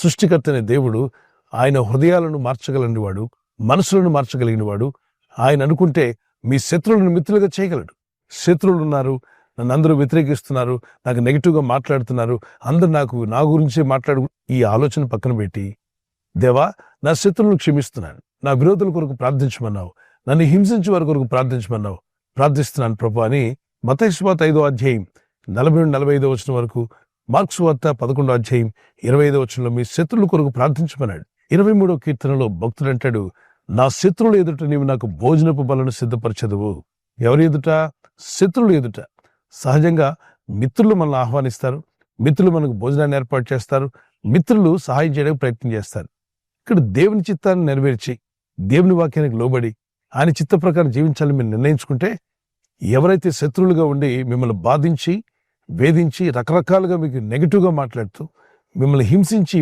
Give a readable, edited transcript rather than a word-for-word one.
సృష్టికర్త అనే దేవుడు ఆయన హృదయాలను మార్చగలని వాడు, మనసులను మార్చగలిగిన వాడు. ఆయన అనుకుంటే మీ శత్రువులను మిత్రులుగా చేయగలడు. శత్రువులు ఉన్నారు, నన్ను అందరూ వ్యతిరేకిస్తున్నారు, నాకు నెగిటివ్గా మాట్లాడుతున్నారు, అందరూ నా గురించే ఈ ఆలోచన పక్కన పెట్టి, దేవా నా శత్రువులను క్షమిస్తున్నాను, నా విరోధుల కొరకు ప్రార్థించమన్నావు, నన్ను హింసించే వారి కొరకు ప్రార్థించమన్నావు, ప్రార్థిస్తున్నాను ప్రభు అని మత్తయి సువార్త 5వ అధ్యాయం 40-45 వచనం వరకు, మార్కు సువార్త 11వ అధ్యాయం 25వ వచనంలో మీ శత్రువుల కొరకు ప్రార్థించమన్నాడు. 23వ కీర్తనలో భక్తుడు అంటాడు, నా శత్రువుల ఎదుట నీవు నాకు భోజనపు బలను సిద్ధపరచదువు. ఎవరి ఎదుట? శత్రువుల ఎదుట. సహజంగా మిత్రులు మనల్ని ఆహ్వానిస్తారు, మిత్రులు మనకు భోజనాన్ని ఏర్పాటు చేస్తారు, మిత్రులు సహాయం చేయడానికి ప్రయత్నం చేస్తారు. ఇక్కడ దేవుని చిత్తాన్ని నెరవేర్చి, దేవుని వాక్యానికి లోబడి ఆయన చిత్త ప్రకారం జీవించాలని మీరు నిర్ణయించుకుంటే, ఎవరైతే శత్రువులుగా ఉండి మిమ్మల్ని బాధించి, వేధించి, రకరకాలుగా మీకు నెగిటివ్గా మాట్లాడుతూ, మిమ్మల్ని హింసించి